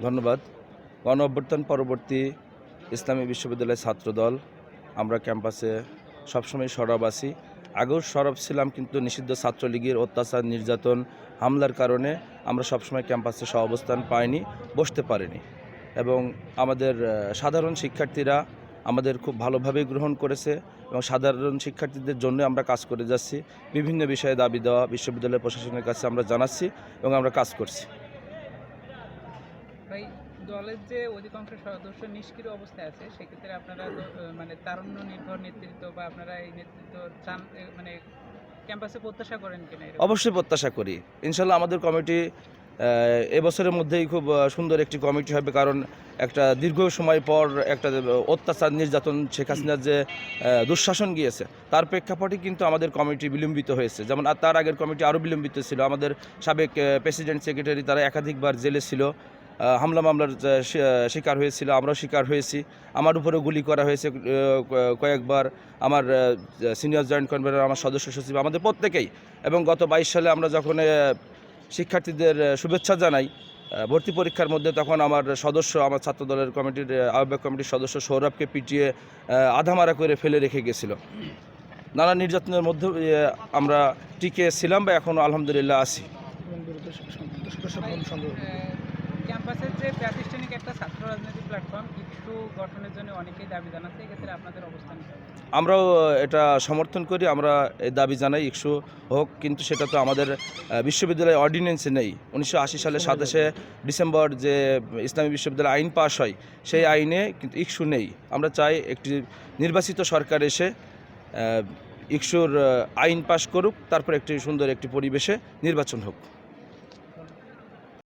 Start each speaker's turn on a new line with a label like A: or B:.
A: ধন্যবাদ। গণ অভ্যুত্থান পরবর্তী ইসলামী বিশ্ববিদ্যালয়ের ছাত্রদল আমরা ক্যাম্পাসে সবসময় সরব আছি। আগেও সরব ছিলাম, কিন্তু নিষিদ্ধ ছাত্রলীগের অত্যাচার, নির্যাতন, হামলার কারণে আমরা সবসময় ক্যাম্পাসে সহাবস্থান পাইনি, বসতে পারিনি। এবং আমাদের সাধারণ শিক্ষার্থীরা আমাদের খুব ভালোভাবেই গ্রহণ করেছে এবং সাধারণ শিক্ষার্থীদের জন্য আমরা কাজ করে যাচ্ছি। বিভিন্ন বিষয়ে দাবি দেওয়া বিশ্ববিদ্যালয় প্রশাসনের কাছে আমরা জানাচ্ছি এবং আমরা কাজ করছি।
B: ভাই, দলের যে অধিকাংশ সদস্য নিষ্ক্রিয় অবস্থায় আছে, সেক্ষেত্রে আপনারা মানে তারুণ্য নির্ভর নেতৃত্ব বা আপনারা এই নেতৃত্ব চান, মানে ক্যাম্পাসে প্রত্যাশা করেন কিনা?
A: অবশ্যই প্রত্যাশা করি। ইনশাল্লাহ আমাদের কমিটি এবছরের মধ্যেই খুব সুন্দর একটি কমিটি হবে, কারণ একটা দীর্ঘ সময় পর একটা অত্যাচার, নির্যাতন, শেখ হাসিনার যে দুঃশাসন গিয়েছে, তার প্রেক্ষাপটে কিন্তু আমাদের কমিটি বিলম্বিত হয়েছে। যেমন তার আগের কমিটি আরও বিলম্বিত ছিল। আমাদের সাবেক প্রেসিডেন্ট, সেক্রেটারি তারা একাধিকবার জেলে ছিল, হামলা মামলার শিকার হয়েছিল, আমরাও শিকার হয়েছি। আমার উপরেও গুলি করা হয়েছে কয়েকবার। আমার সিনিয়র জয়েন্ট কনভেনর, আমার সদস্য সচিব, আমাদের প্রত্যেকেই। এবং গত 22 সালে আমরা যখন শিক্ষার্থীদের শুভেচ্ছা জানাই ভর্তি পরীক্ষার মধ্যে, তখন আমার ছাত্রদলের কমিটির আহ্বায়ক কমিটির সদস্য সৌরভকে পিটিয়ে আধামারা করে ফেলে রেখে গেছিল। নানা নির্যাতনের মধ্যে আমরা টিকে ছিলাম বা এখনও আলহামদুলিল্লাহ আছি।
B: ক্যাম্পাসের যে প্রাতিষ্ঠানিক একটা ছাত্র রাজনৈতিক প্ল্যাটফর্ম ইকশু গঠনের জন্য অনেকেই দাবি জানাচ্ছে, এক্ষেত্রে আপনাদের অবস্থান কি?
A: আমরাও এটা সমর্থন করি, আমরা এই দাবি জানাই ইকশু হোক, কিন্তু সেটা তো আমাদের বিশ্ববিদ্যালয় অর্ডিন্যান্সে নেই। 1980 সালে 27শে ডিসেম্বর যে ইসলামী বিশ্ববিদ্যালয় আইন পাস হয়, সেই আইনে কিন্তু ইকশু নেই। আমরা চাই একটি নির্বাচিত সরকার এসে ইকশুর আইন পাস করুক, তারপর একটি সুন্দর একটি পরিবেশে নির্বাচন হোক।